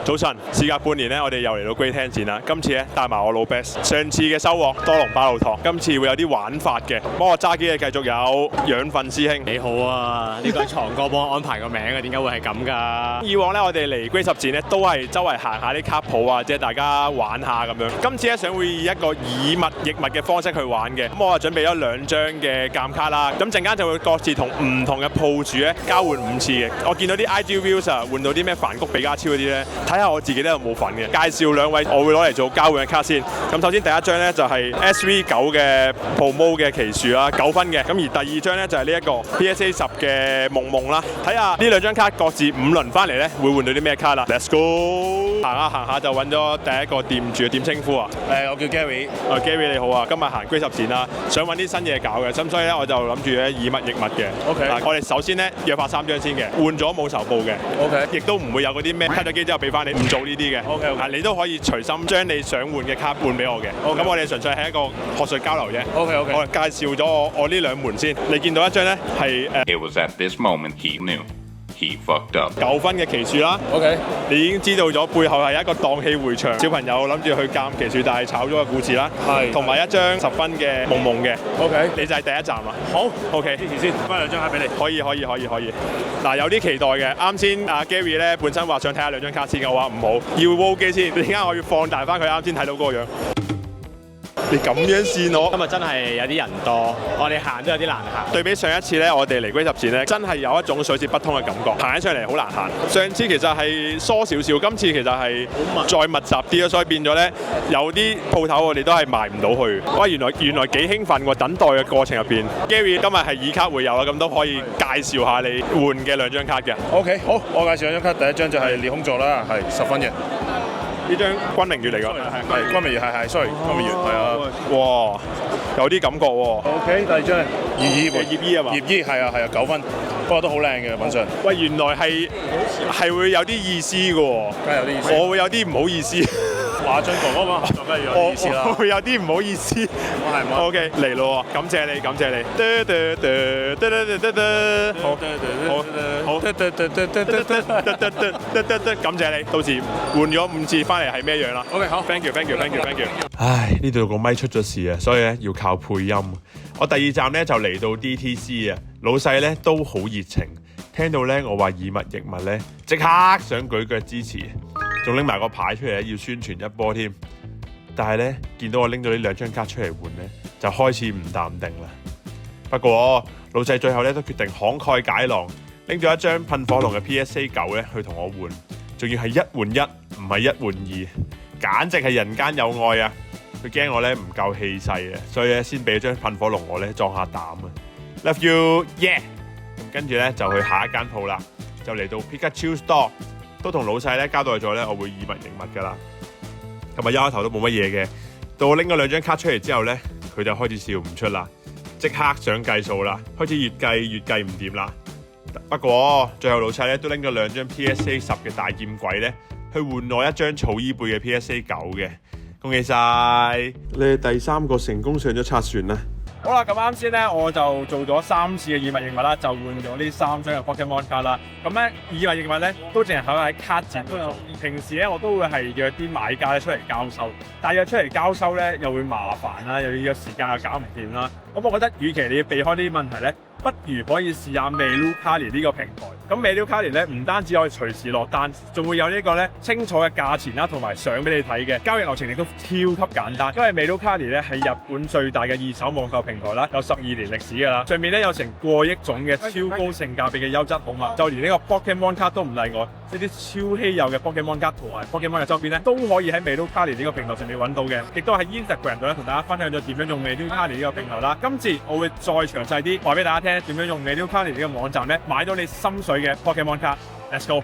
早晨，事隔半年咧，我哋又嚟到 Great 廳展啦。今次咧帶埋我老 best， 上次嘅收穫多龍巴魯糖，今次會有啲玩法嘅。幫我揸機嘅繼續有養分師兄。你好啊，呢個係藏哥幫我安排個名嘅，點解會係咁㗎？以往咧我哋嚟 Great 10展咧都係周圍行下啲卡鋪啊，即係大家玩下咁樣。今次咧想會以一個以物易物嘅方式去玩嘅。咁我啊準備咗2張嘅鑑卡啦。咁陣間就會各自同唔同嘅鋪主咧交換5次嘅。我見到啲 IG views 啊，換到啲咩梵谷、比加超嗰啲咧，睇下我自己咧有冇份嘅。介紹2位，我會攞嚟做交換嘅卡先。咁首先第一張咧就係 SV9嘅 Promo 嘅奇樹啦，9分嘅。咁而第二張咧就係呢一個 PSA 10嘅夢夢啦。睇下呢2張卡各自5輪翻嚟咧，會換到啲咩卡啦 ？Let's go！ 行下就揾咗第一個店主，點稱呼啊？我叫 Gary。Gary 你好啊，今日行 Great 10展啦，想揾啲新嘢搞嘅，咁所以咧我就諗住咧以物易物嘅。OK。我哋首先咧約法3張先嘅，換咗冇仇報嘅。OK。亦都唔會有嗰啲咩開咗機之後俾翻你，唔做呢啲嘅。OK。你都可以隨心將你想換嘅卡換俾我嘅。咁我哋純粹係一個學術交流啫。OK。我介紹咗我呢2門先，你見到一張咧係It was at this moment he knew he fucked up。9分嘅奇樹啦。OK。你已經知道咗背後係一個蕩氣迴腸，小朋友諗住去鑑奇樹，但係炒咗嘅故事啦。係。同埋一張10分嘅夢夢嘅。OK。你就係第一站啦。好。OK。支持先，翻2張卡俾你。可以。嗱，有啲期待嘅。啱先阿 Gary 咧本身話想睇下2張卡先嘅，我話唔好，要 roll 機先。點解我要放大翻佢啱先睇到嗰個樣？你咁樣線我，今日真係有啲人多，我哋行都有啲難行。對比上一次咧，我哋嚟 Great 10展咧，真係有一種水泄不通嘅感覺，行起上嚟好難行。上次其實係疏少少，今次其實係再密集啲咯，所以變咗咧有啲鋪頭我哋都係賣唔到去。哇，原來幾興奮喎！等待嘅過程入邊 ，Gary 今日係以卡會友啦，咁都可以介紹下你換嘅2張卡嘅。OK， 好，我介紹2張卡，第一張就係裂空座啦，係10分嘅。呢張君明月嚟㗎，係君明月，係 sorry， 君明月係啊。哇，有啲感覺喎。OK，第2張葉衣啊嘛，葉衣係啊9分，不過都好靚嘅品相。喂，原來係會有啲意思嘅喎。梗係有啲意思。我會有啲唔好意思。華俊哥哥嘛，梗係有意思啦。我會有啲唔好意思。係嘛 ？OK，嚟咯喎，感謝你。好，感謝你。到時換咗5次翻嚟係咩樣啦 ？OK， 好 ，thank you。唉，呢度個咪出咗事啊，所以咧要靠配音。我第2站咧就嚟到 DTC 啊，老細咧都好熱情，聽到咧我話以物易物咧，即刻想舉腳支持，仲拎埋個牌出嚟咧要宣傳一波添。但係咧見到我拎咗呢2張卡出嚟換咧，就開始唔淡定啦。不過老細最後咧都決定慷慨解囊，拎咗一張噴火龍嘅 PSA 9咧去同我換，仲要係1換1，唔係1換2，簡直係人間有愛啊！佢驚我咧唔夠氣勢啊，所以咧先俾張噴火龍我咧壯下膽啊 ！Love you， yeah！ 咁跟住咧就去下一間鋪啦，就嚟到 Pikachu Store， 都同老細咧交代咗咧，我會以物易物噶啦。咁啊一開頭都冇乜嘢嘅，到我拎咗2張卡出嚟之後咧，佢就開始笑唔出啦，即刻想計數啦，開始越計唔掂啦。不過最後老細咧都拎咗2張 PSA 10嘅大劍鬼咧，去換我1張草衣貝嘅 PSA 9嘅。恭喜晒！你係第3個成功上咗賊船啦！好啦，咁啱先咧，我就做咗3次嘅以物易物啦，就換咗呢3張嘅 Pokemon 卡啦。咁咧以物易物咧都淨係可以喺卡展度做。平時咧我都會係約啲買家咧出嚟交收，但係約出嚟交收咧又會麻煩啦，又要約時間又搞唔掂啦。咁我覺得，與其你要避開呢啲問題咧，不如可以試下 Mercari 呢個平台。咁 Mercari 咧唔單止可以隨時落單，仲會有呢個咧清楚嘅價錢啦，同埋相俾你睇嘅。交易流程亦都超級簡單，因為 Mercari 咧係日本最大嘅二手網購平台啦，有12年歷史㗎啦。上面咧有成過億種嘅超高性價比嘅優質好物，就連呢個 Pokemon 卡都唔例外。呢啲超稀有嘅 Pokemon 卡同埋 Pokemon 嘅周邊咧，都可以喺 Mercari 呢個平台上面揾到嘅。亦都喺 Instagram 度咧同大家分享咗點樣用 Mercari 呢個平台啦。今次我會再詳細啲話俾大家聽點樣用 Mercari 呢個網站咧買到你心水嘅 Pokemon 卡。Let's go！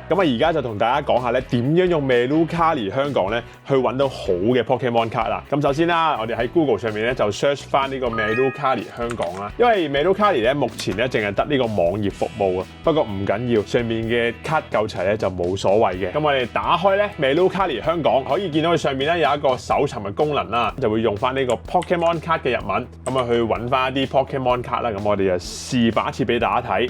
咁啊，而家就同大家講下咧點樣用 Mercari 香港咧去揾到好嘅 Pokemon 卡啦。咁首先啦，我哋喺 Google 上面咧就 search 翻呢個 Mercari 香港啦。因為 Mercari 咧目前咧淨係得呢個網頁服務啊。不過唔緊要，上面嘅卡夠齊咧就冇所謂嘅。咁我哋打開咧 Mercari 香港，可以見到佢上面咧有一個搜尋嘅功能啦，就會用翻呢個 Pokemon 卡嘅日文，咁啊去揾翻一啲 Pokemon 卡啦。咁我哋就試把一次俾大家睇。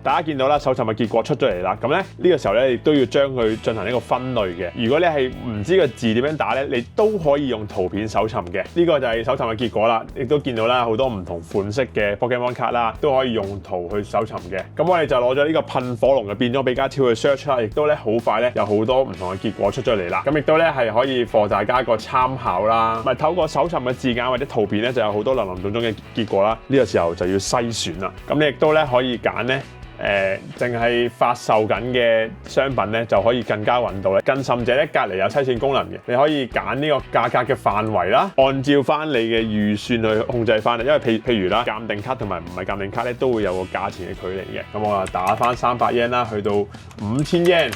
大家見到啦，搜尋嘅結果出咗嚟啦。咁咧呢個時候咧，亦都要將佢進行一個分類嘅。如果你係唔知個字點樣打咧，你都可以用圖片搜尋嘅。呢個就係搜尋嘅結果啦。亦都見到啦，好多唔同款式嘅 Pokemon 卡啦，都可以用圖去搜尋嘅。咁我哋就攞咗呢個噴火龍嘅變裝比卡超去 search 啦，亦都咧好快咧有好多唔同嘅結果出咗嚟啦。咁亦都咧係可以幫大家一個參考啦。咪透過搜尋嘅字眼或者圖片咧，就有好多林林總總嘅結果啦。呢個時候就要篩選啦。咁你亦都咧可以揀咧。淨係發售緊嘅商品咧，就可以更加揾到咧。更甚者咧，隔離有篩選功能嘅，你可以揀呢個價格嘅範圍啦，按照翻你嘅預算去控制翻。因為譬如啦，鑑定卡同埋唔係鑑定卡咧，都會有個價錢嘅距離嘅。咁我啊打翻300 yen 啦，去到5000 yen。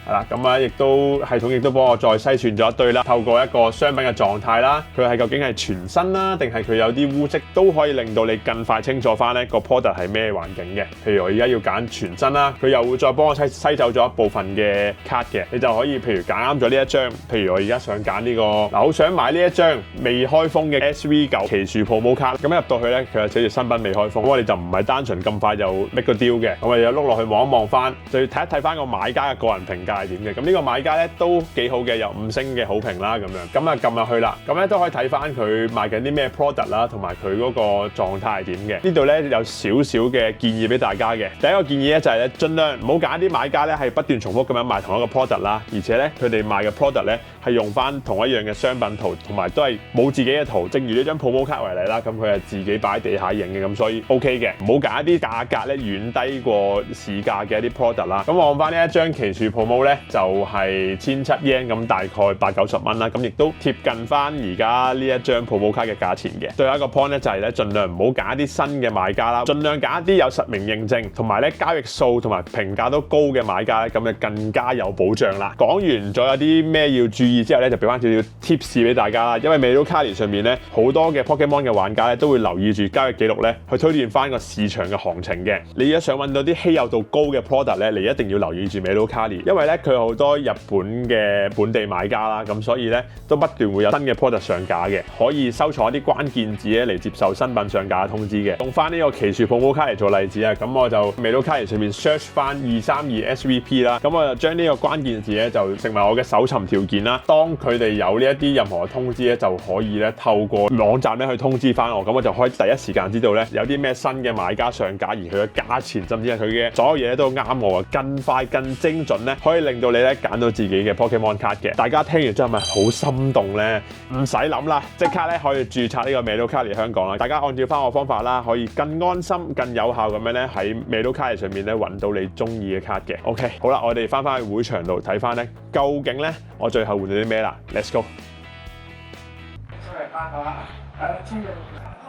係啦，咁啊，亦都系統亦都幫我再篩選咗一堆啦。透過一個商品嘅狀態啦，佢係究竟係全新啦，定係佢有啲污跡，都可以令到你更快清楚翻呢個 product 係咩環境嘅。譬如我而家要揀全新啦，佢又會再幫我篩走咗一部分嘅卡嘅，你就可以譬如揀啱咗呢一張。譬如我而家想揀呢個好想買呢一張未開封嘅 SV9 奇樹 promo 卡，咁入到去咧，佢就寫住新品未開封，咁我哋就唔係單純咁快就 make 個 deal 嘅，咁我哋又碌落去望一望翻，就要睇一睇翻個買家嘅個人評價係點嘅。咁呢個買家咧都幾好嘅，有5星嘅好評啦，咁樣咁啊撳入去啦，咁咧都可以睇翻佢賣緊啲咩 product 啦，同埋佢嗰個狀態係點嘅。呢度咧有少少嘅建議俾大家嘅。第一個建議咧就係咧，盡量唔好揀啲買家咧係不斷重複咁樣賣同一個 product 啦，而且咧佢哋賣嘅 product 咧係用翻同一樣嘅商品圖，同埋都係冇自己嘅圖。正如呢張 promo 卡為例啦，咁佢係自己擺喺地下影嘅，咁所以 OK 嘅。唔好揀一啲價格咧遠低過市價嘅一啲 product 啦。咁望翻呢一張奇樹 promo 咧就係1700 yen， 咁大概80-90蚊啦，咁亦都貼近翻而家呢一張 promo 卡嘅價錢嘅。最後一個 point 咧就係咧，盡量唔好揀一啲新嘅買家啦，盡量揀一啲有實名認證同埋咧交易數同埋評價都高嘅買家咧，咁就更加有保障啦。講完咗有啲咩要注意之後咧，就俾翻少少 tips 俾大家啦。因為美露卡利上面咧好多嘅 Pokemon 嘅玩家咧都會留意住交易記錄咧去推斷翻個市場嘅行情嘅。你如果想揾到啲稀有度高嘅 product 咧，你一定要留意住美露卡利，因為咧佢好多日本嘅本地買家啦，咁所以咧都不斷會有新嘅 product 上架嘅，可以收藏一啲關鍵字咧嚟接受新品上架嘅通知嘅。用翻呢個奇樹 promo 卡嚟做例子啊，咁我就美露卡嚟上面 search 翻232 SVP 啦，咁我就將呢個關鍵字咧就成為我嘅搜尋條件啦。當佢哋有呢一啲任何嘅通知咧，就可以咧透過網站咧去通知翻我，咁我就可以第一時間知道咧有啲咩新嘅買家上架，而佢嘅價錢甚至係佢嘅所有嘢都啱我啊，更快更精準咧，可以令到你咧揀到自己嘅 Pokemon 卡嘅。大家聽完之後咪好心動咧？唔使諗啦，即刻咧可以註冊呢個美露卡嚟香港啦。大家按照翻我方法啦，可以更安心、更有效咁樣咧喺美露卡嚟上面咧揾到你中意嘅卡嘅。OK， 好啦，我哋翻去會場度睇翻咧，究竟咧我最後換到啲咩啦 ？Let's go！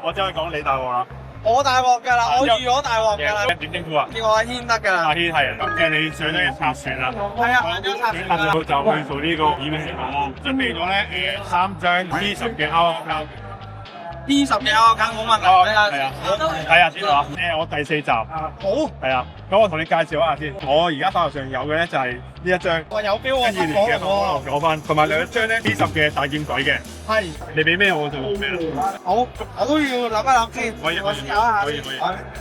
我真係講你大鑊啦！我大鑊㗎啦，我預咗大鑊㗎啦。點稱呼啊？叫我阿軒得㗎啦。阿軒係，咁即係你上咗嘅拆船啦。係啊，上咗拆船啦。就去做呢個演藝啦。準備咗咧3張 P10 嘅 RO 卡。P10 嘅 RO 卡冇問題。係啊，睇下先啊。我第4集。好。係啊，咁我同你介紹一下先。我而家手頭上有嘅咧就係呢一張。我有標啊， 12年嘅攞翻，同埋兩張咧 P10 嘅大劍鬼嘅。係。你俾咩我就咩啦。好，我都要諗一諗先。可以，我試下。可以。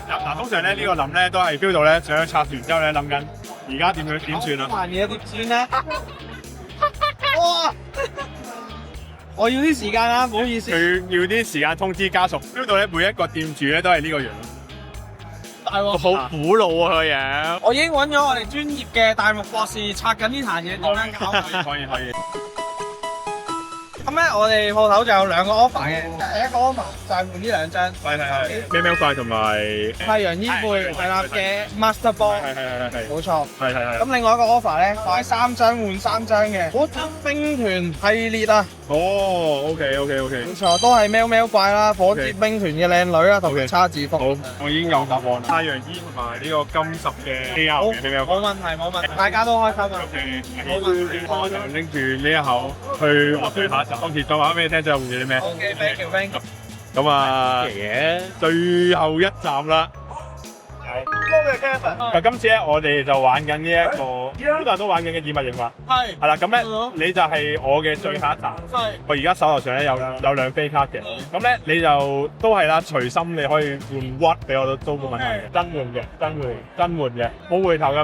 嗱，通常咧呢個諗咧都係 feel 到咧上咗拆船之後咧諗緊，而家點算啊？萬嘢點算咧？哇！我要啲時間啊，唔好意思。佢要啲時間通知家屬，feel 到咧每一個店主咧都係呢個樣。大鑊！好苦惱啊佢樣。我已經揾咗我哋專業嘅大木博士拆緊呢壇嘢點樣搞。可以。咁咧，我哋鋪頭就有2個 offer 嘅。第一個 offer 就係換呢2張。係。喵快同埋太陽衣貝係啦嘅 Master Ball。係。冇錯。係。咁咁另外一個 offer 咧，買3張換3張嘅火箭兵團系列啊。哦，OK。冇錯，都係喵喵怪啦，火箭兵團嘅靚女啦，同埋叉字福。好，我已經有答案。太陽衣同埋呢個金十嘅 AR 嘅喵冇問題，大家都開心啊。冇問題。我就拎住呢一口去我對下一集。當時再話俾你聽，最後換咗啲咩 ？OK，thank you。咁啊，最後一站啦。多嘅 Kevin。今次咧，我哋就玩緊呢一個好多人都玩緊嘅以物易物。係啦，咁咧你就係我嘅最後一集。我而家手頭上咧有2飛卡嘅，咁咧你就都係啦，隨心你可以換屈俾我都冇問題嘅，真換嘅，冇回頭嘅，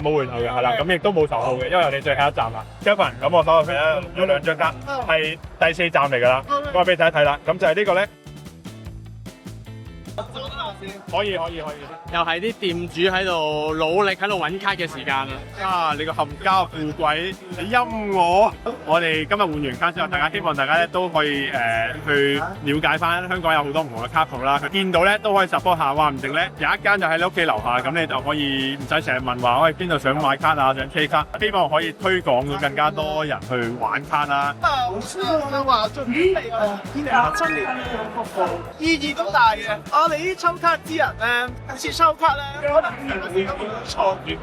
係啦，咁亦都冇仇號嘅，因為我哋最後一站啦。Kevin， 咁我手頭上咧有2張卡，係第4站嚟㗎啦，我俾你睇一睇啦，咁就係呢個咧。可以。又係啲店主喺度努力喺度揾卡嘅時間啦。啊！你個冚家富貴，你陰我！我哋今日換完卡之後，希望大家咧都可以去了解翻香港有好多唔同嘅卡鋪啦。見到咧都可以 support 下，話唔定咧有一間就喺你屋企樓下，咁你就可以唔使成日問話，我哋邊度想買卡啊，想 K 卡，希望可以推廣到更加多人去玩卡啦。好嘅話，盡力啊！2007年服務意義咁大嘅，我哋啲抽卡之人咧，次抽卡咧，可能咁錯住，希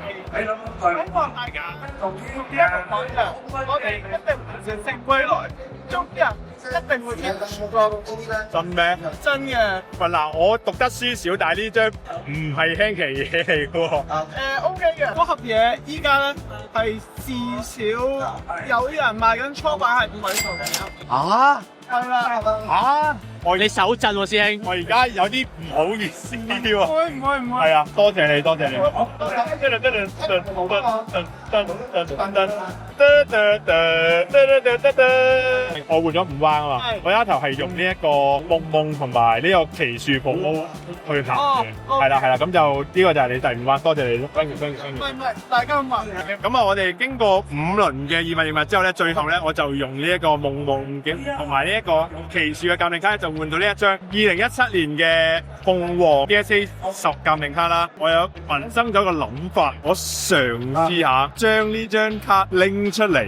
望大家同一個方向，我哋一定唔正歸來，中啲人一定會見到。真咩？真嘅。喂嗱，我讀得書少，但係呢張唔係輕奇嘢嚟嘅喎。OK 嘅，嗰盒嘢依家咧係至少有啲人賣緊初版係5位數嘅。啊？係啦。嚇！你手震喎，師兄。我而家有啲唔好意思喎。唔會。係啊，多謝你。我換咗5彎啊嘛，我一頭係用呢一個夢同埋呢個奇樹寶去行嘅，係啦，咁就呢個就係你第5彎，多謝你咯。唔係，大家咁話。咁啊，我哋經過5輪嘅以物易物之後咧，最後咧我就用呢一個夢同埋呢一個奇樹嘅鑑定卡就換到呢一張2017年嘅鳳凰 DSA 10鑑定卡啦。我有萌生咗個諗法，我嘗試下將呢張卡拎出嚟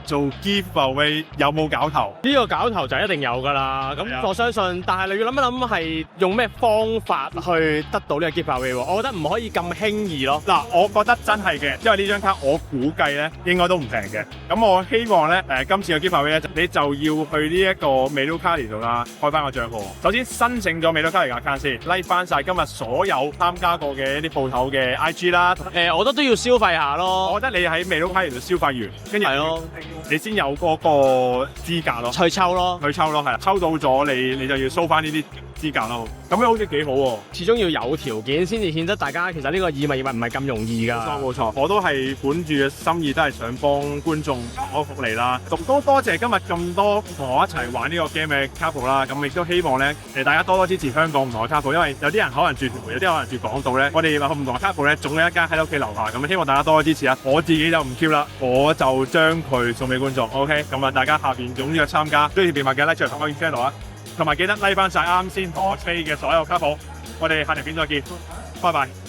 做 giveaway， 有冇搞頭？呢個搞頭就一定有㗎啦。咁我相信，但係你要諗一諗係用咩方法去得到呢個 giveaway 喎？我覺得唔可以咁輕易咯。嗱，我覺得真係嘅，因為呢張卡我估計咧應該都唔平嘅。咁我希望咧今次嘅 giveaway 咧，你就要去呢一個美露卡嚟度啦，開翻個帳號。首先申請咗美露卡嚟 account 先 ，like 翻晒今日所有參加過嘅一啲鋪頭嘅 IG 啦。我覺得都要消費下咯。我覺得你喺美露卡嚟度消費完，跟住係咯，你先有嗰個資格咯。去抽咯，係啦，抽到咗你就要 show 翻呢啲資格咯。咁樣好似幾好喎。始終要有條件先至顯得大家其實呢個以物易物唔係咁容易㗎。冇錯，我都係本住嘅心意，都係想幫觀眾攞福利啦。咁都多謝今日咁多同我一齊玩呢個 game 嘅 couple 啦。咁亦都希望咧大家多多支持香港唔同嘅 couple，因為有啲人可能住屯門，有啲可能住港島咧。我哋唔同嘅 couple 咧，總有一間喺屋企樓下。咁希望大家多多支持啊！我自己就唔 Q 啦，我就將佢送俾觀眾。OK， 咁啊，大家下邊踴躍參加，中意電話嘅 like 出嚟同我 channel 啊，同埋記得 like 翻晒啱先同我飛嘅所有 couple。我哋下條片再見，拜拜。